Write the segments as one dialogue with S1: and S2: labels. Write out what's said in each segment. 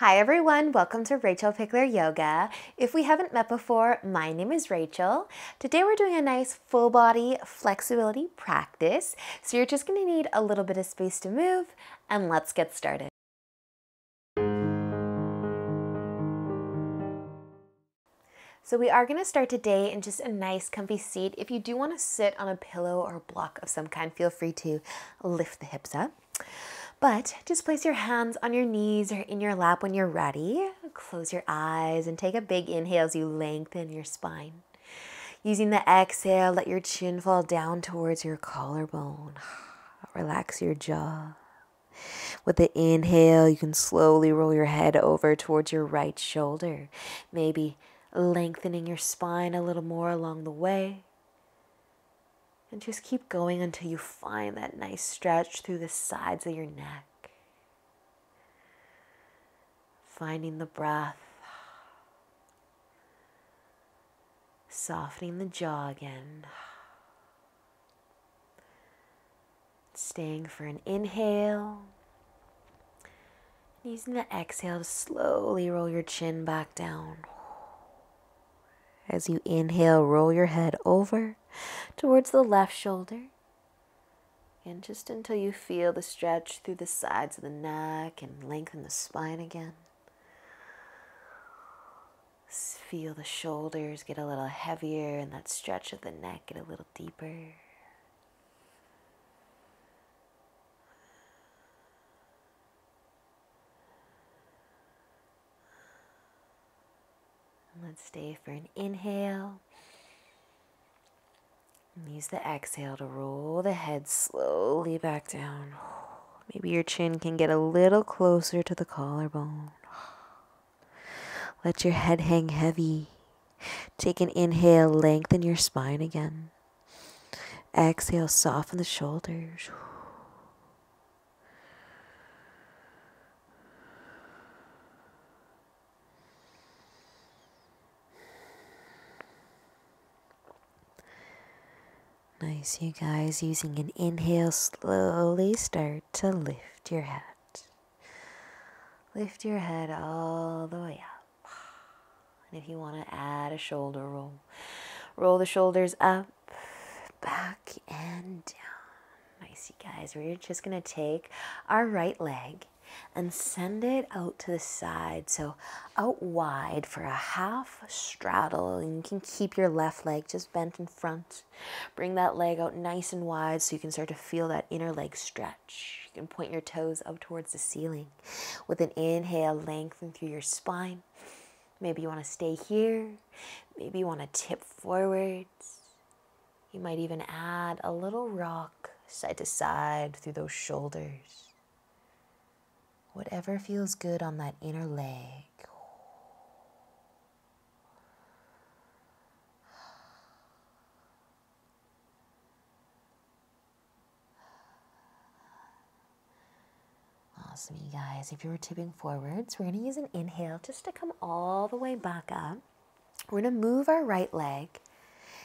S1: Hi everyone, welcome to Rachel Pichler Yoga. If we haven't met before, my name is Rachel. Today we're doing a nice full body flexibility practice. So you're just going to need a little bit of space to move, and let's get started. So we are going to start today in just a nice comfy seat. If you do want to sit on a pillow or a block of some kind, feel free to lift the hips up. But just place your hands on your knees or in your lap when you're ready. Close your eyes and take a big inhale as you lengthen your spine. Using the exhale, let your chin fall down towards your collarbone. Relax your jaw. With the inhale, you can slowly roll your head over towards your right shoulder. Maybe lengthening your spine a little more along the way. And just keep going until you find that nice stretch through the sides of your neck. Finding the breath. Softening the jaw again. Staying for an inhale. Using the exhale to slowly roll your chin back down. As you inhale, roll your head over towards the left shoulder. And just until you feel the stretch through the sides of the neck and lengthen the spine again. Feel the shoulders get a little heavier and that stretch of the neck get a little deeper. Let's stay for an inhale. And use the exhale to roll the head slowly back down. Maybe your chin can get a little closer to the collarbone. Let your head hang heavy. Take an inhale, lengthen your spine again. Exhale, soften the shoulders. Nice, you guys. Using an inhale, slowly start to lift your head. Lift your head all the way up. And if you want to add a shoulder roll, roll the shoulders up, back, and down. Nice, you guys. We're just going to take our right leg and send it out to the side, so out wide for a half straddle. And you can keep your left leg just bent in front. Bring that leg out nice and wide so you can start to feel that inner leg stretch. You can point your toes up towards the ceiling. With an inhale, lengthen through your spine. Maybe you want to stay here. Maybe you want to tip forwards. You might even add a little rock side to side through those shoulders. Whatever feels good on that inner leg. Awesome, you guys. If you were tipping forwards, we're going to use an inhale just to come all the way back up. We're going to move our right leg.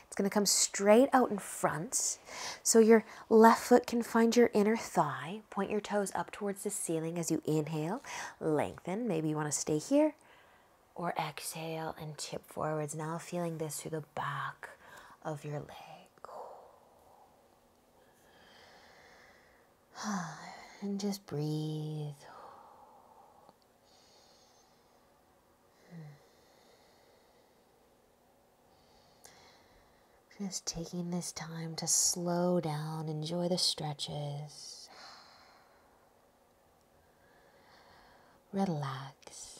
S1: It's going to come straight out in front. So your left foot can find your inner thigh. Point your toes up towards the ceiling as you inhale. Lengthen. Maybe you want to stay here. Or exhale and tip forwards. Now feeling this through the back of your leg. And just breathe. Just taking this time to slow down, enjoy the stretches. Relax.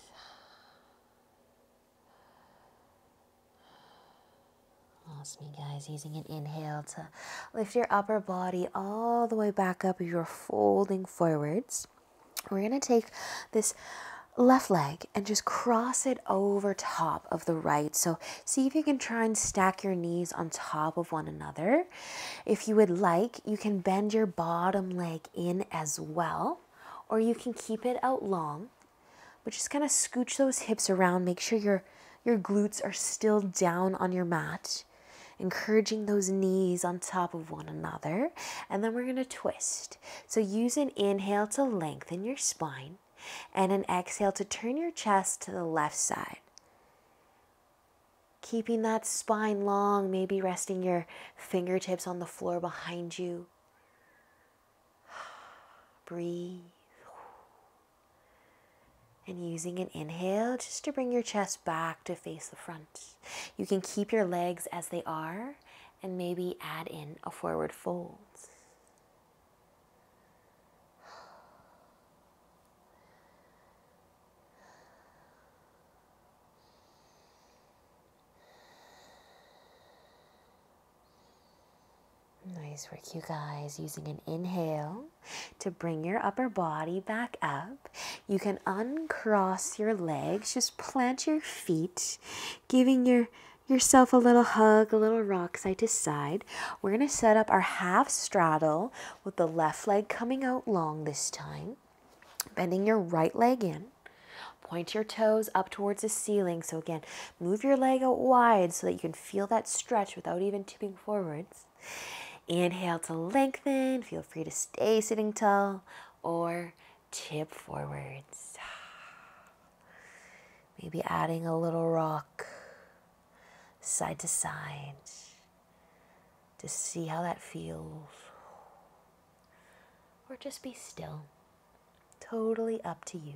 S1: Awesome, you guys. Using an inhale to lift your upper body all the way back up as you're folding forwards. We're going to take this left leg and just cross it over top of the right. So see if you can try and stack your knees on top of one another. If you would like, you can bend your bottom leg in as well, or you can keep it out long, but just kind of scooch those hips around. Make sure your glutes are still down on your mat, encouraging those knees on top of one another. And then we're going to twist. So use an inhale to lengthen your spine. And an exhale to turn your chest to the left side. Keeping that spine long, maybe resting your fingertips on the floor behind you. Breathe. And using an inhale just to bring your chest back to face the front. You can keep your legs as they are and maybe add in a forward fold. Nice work, you guys. Using an inhale to bring your upper body back up. You can uncross your legs, just plant your feet, giving yourself a little hug, a little rock side to side. We're going to set up our half straddle with the left leg coming out long this time. Bending your right leg in. Point your toes up towards the ceiling. So again, move your leg out wide so that you can feel that stretch without even tipping forwards. Inhale to lengthen. Feel free to stay sitting tall or tip forwards. Maybe adding a little rock side to side to see how that feels. Or just be still. Totally up to you.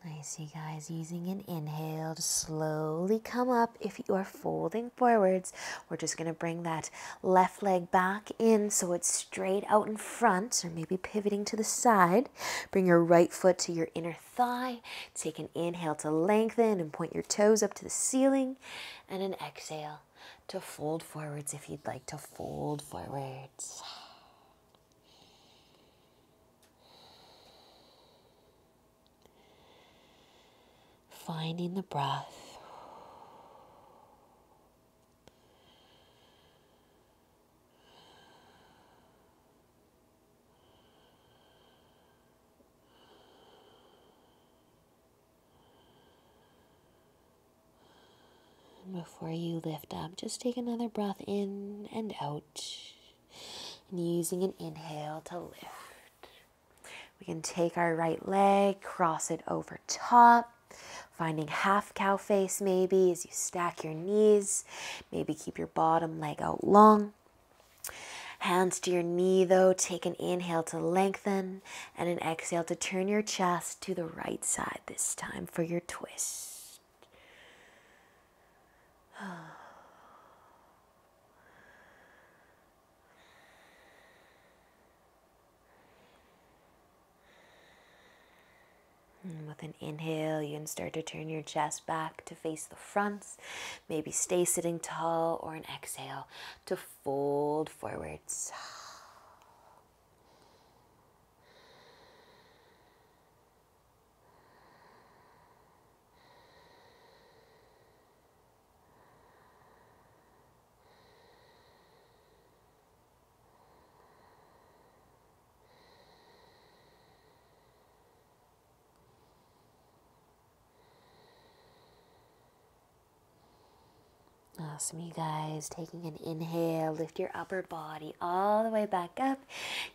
S1: Nice, you guys. Using an inhale to slowly come up. If you are folding forwards, we're just going to bring that left leg back in so it's straight out in front, or maybe pivoting to the side. Bring your right foot to your inner thigh. Take an inhale to lengthen and point your toes up to the ceiling, and an exhale to fold forwards if you'd like to fold forwards. Finding the breath. And before you lift up, just take another breath in and out. And using an inhale to lift. We can take our right leg, cross it over top. Finding half cow face maybe as you stack your knees. Maybe keep your bottom leg out long. Hands to your knee though. Take an inhale to lengthen and an exhale to turn your chest to the right side this time for your twist. And with an inhale, you can start to turn your chest back to face the front. Maybe stay sitting tall, or an exhale to fold forwards. Awesome, you guys. Taking an inhale, lift your upper body all the way back up.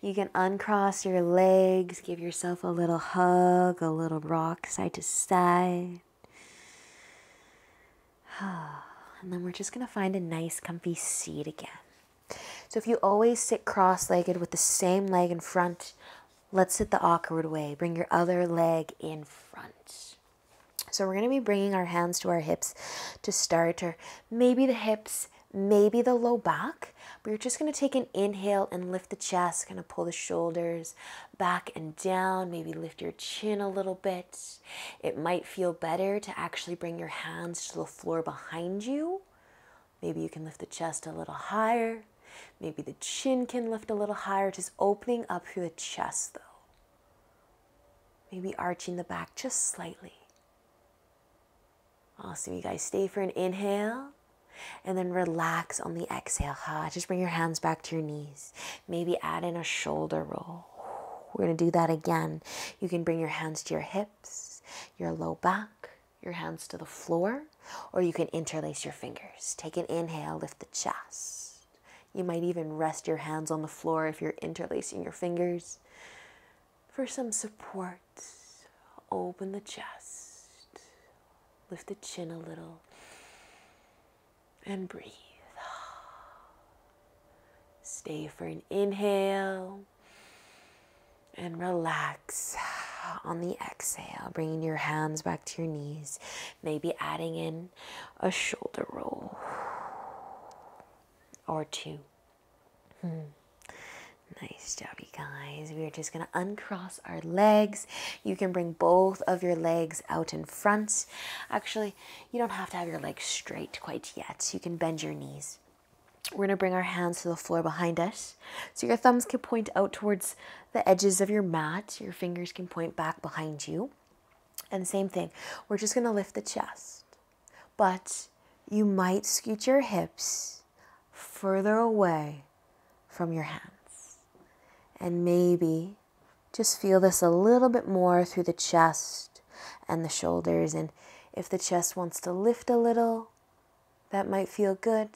S1: You can uncross your legs, give yourself a little hug, a little rock side to side. And then we're just going to find a nice comfy seat again. So if you always sit cross-legged with the same leg in front, let's sit the awkward way. Bring your other leg in front. So we're going to be bringing our hands to our hips to start, or maybe the hips, maybe the low back. But you're just going to take an inhale and lift the chest, kind of pull the shoulders back and down, maybe lift your chin a little bit. It might feel better to actually bring your hands to the floor behind you. Maybe you can lift the chest a little higher. Maybe the chin can lift a little higher, just opening up through the chest though. Maybe arching the back just slightly. Awesome, you guys. Stay for an inhale and then relax on the exhale. Just bring your hands back to your knees. Maybe add in a shoulder roll. We're going to do that again. You can bring your hands to your hips, your low back, your hands to the floor. Or you can interlace your fingers. Take an inhale, lift the chest. You might even rest your hands on the floor if you're interlacing your fingers. For some support, open the chest. Lift the chin a little. And breathe. Stay for an inhale. And relax on the exhale, bringing your hands back to your knees, maybe adding in a shoulder roll or two. Nice job, you guys. We are just going to uncross our legs. You can bring both of your legs out in front. Actually, you don't have to have your legs straight quite yet. You can bend your knees. We're going to bring our hands to the floor behind us. So your thumbs can point out towards the edges of your mat. Your fingers can point back behind you. And same thing, we're just going to lift the chest. But you might scoot your hips further away from your hands. And maybe just feel this a little bit more through the chest and the shoulders. And if the chest wants to lift a little, that might feel good.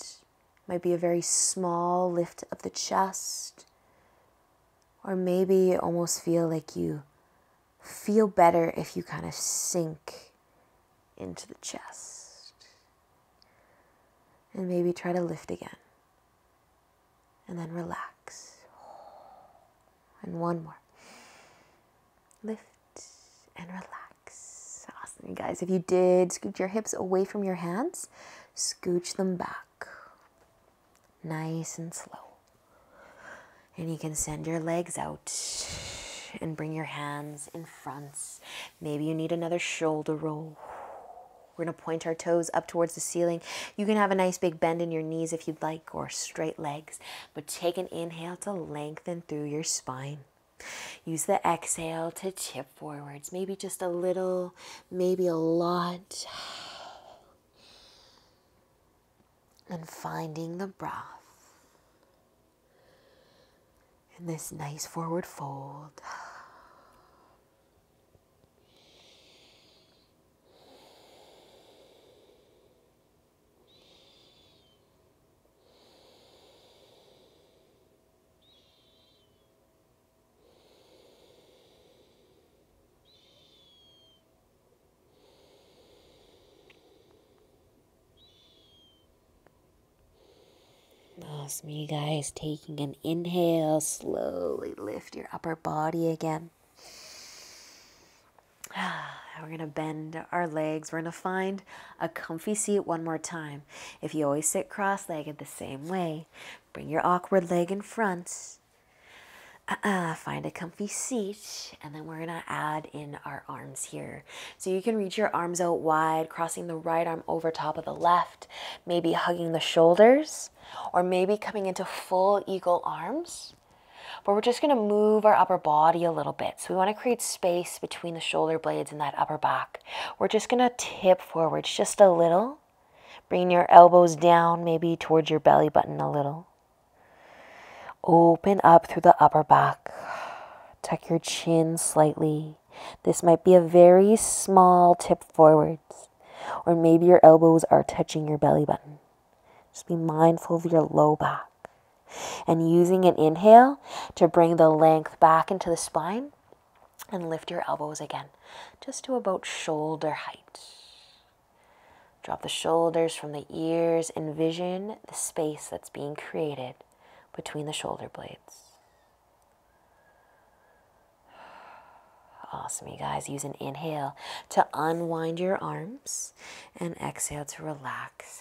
S1: Might be a very small lift of the chest. Or maybe almost feel like you feel better if you kind of sink into the chest. And maybe try to lift again. And then relax. And one more. Lift and relax. Awesome, you guys. If you did scoot your hips away from your hands, scooch them back. Nice and slow. And you can send your legs out and bring your hands in front. Maybe you need another shoulder roll. We're going to point our toes up towards the ceiling. You can have a nice big bend in your knees if you'd like, or straight legs. But take an inhale to lengthen through your spine. Use the exhale to tip forwards. Maybe just a little, maybe a lot. And finding the breath in this nice forward fold. Awesome, you guys. Taking an inhale, slowly lift your upper body again. We're going to bend our legs. We're going to find a comfy seat one more time. If you always sit cross-legged the same way, bring your awkward leg in front. Find a comfy seat, and then we're going to add in our arms here. So you can reach your arms out wide, crossing the right arm over top of the left, maybe hugging the shoulders, or maybe coming into full eagle arms. But we're just going to move our upper body a little bit. So we want to create space between the shoulder blades and that upper back. We're just going to tip forwards just a little, bringing your elbows down, maybe towards your belly button a little. Open up through the upper back. Tuck your chin slightly. This might be a very small tip forwards, or maybe your elbows are touching your belly button. Just be mindful of your low back. And using an inhale to bring the length back into the spine and lift your elbows again, just to about shoulder height. Drop the shoulders from the ears. Envision the space that's being created between the shoulder blades. Awesome, you guys. Use an inhale to unwind your arms and exhale to relax.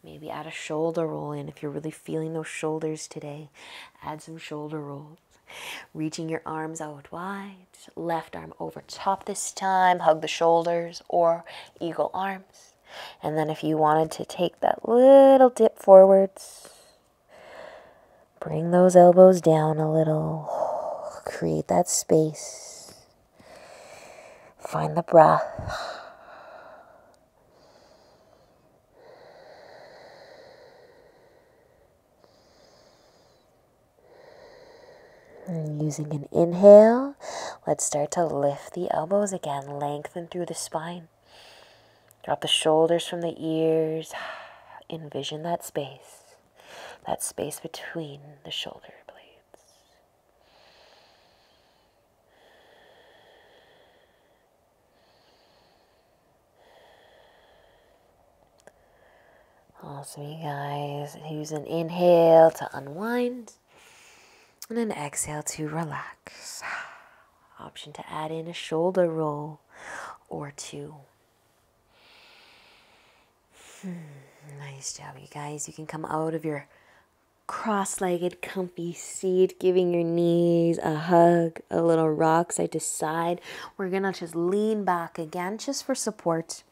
S1: Maybe add a shoulder roll in if you're really feeling those shoulders today. Add some shoulder rolls. Reaching your arms out wide. Left arm over top this time. Hug the shoulders or eagle arms. And then if you wanted to take that little dip forwards, bring those elbows down a little. Create that space. Find the breath. And using an inhale, let's start to lift the elbows again. Lengthen through the spine. Drop the shoulders from the ears. Envision that space between the shoulder blades. Awesome, you guys. Use an inhale to unwind and an exhale to relax. Option to add in a shoulder roll or two. Nice job, you guys. You can come out of your cross-legged comfy seat, giving your knees a hug, a little rock side to side. We're gonna just lean back again just for support.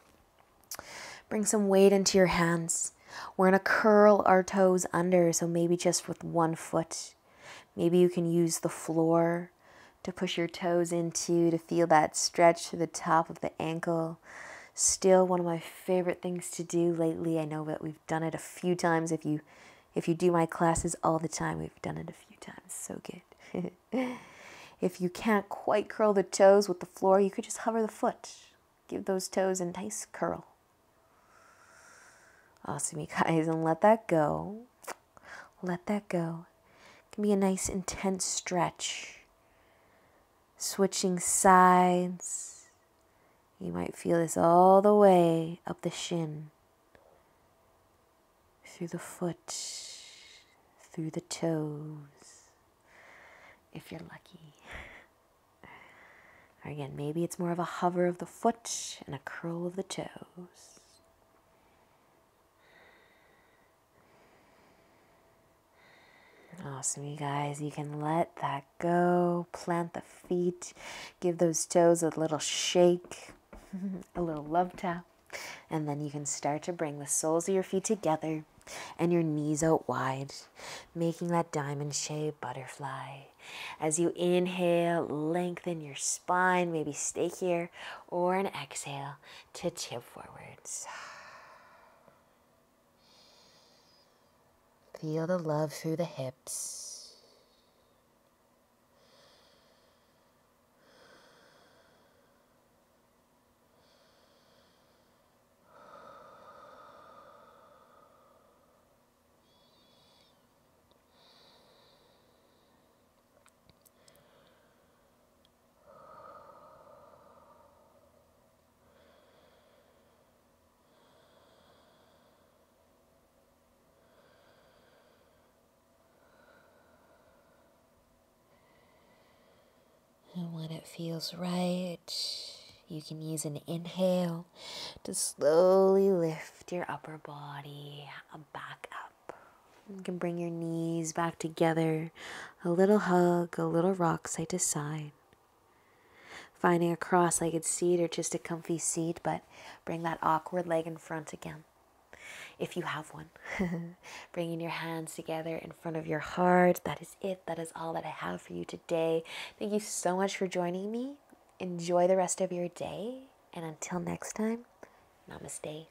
S1: Bring some weight into your hands. We're gonna curl our toes under, so maybe just with one foot. Maybe you can use the floor to push your toes into, to feel that stretch to the top of the ankle. Still one of my favorite things to do lately. I know that we've done it a few times. If you do my classes all the time, we've done it a few times. So good. If you can't quite curl the toes with the floor, you could just hover the foot. Give those toes a nice curl. Awesome, you guys, and let that go. Let that go. It can be a nice intense stretch. Switching sides. You might feel this all the way up the shin. Through the foot. Through the toes. If you're lucky. Or again, maybe it's more of a hover of the foot and a curl of the toes. Awesome, you guys. You can let that go. Plant the feet. Give those toes a little shake, a little love tap. And then you can start to bring the soles of your feet together and your knees out wide, making that diamond shape butterfly. As you inhale, lengthen your spine. Maybe stay here, or an exhale to tip forwards. Feel the love through the hips. And when it feels right, you can use an inhale to slowly lift your upper body back up. You can bring your knees back together, a little hug, a little rock side to side. Finding a cross-legged seat or just a comfy seat, but bring that awkward leg in front again. If you have one. Bringing your hands together in front of your heart. That is it. That is all that I have for you today. Thank you so much for joining me. Enjoy the rest of your day. And until next time, namaste.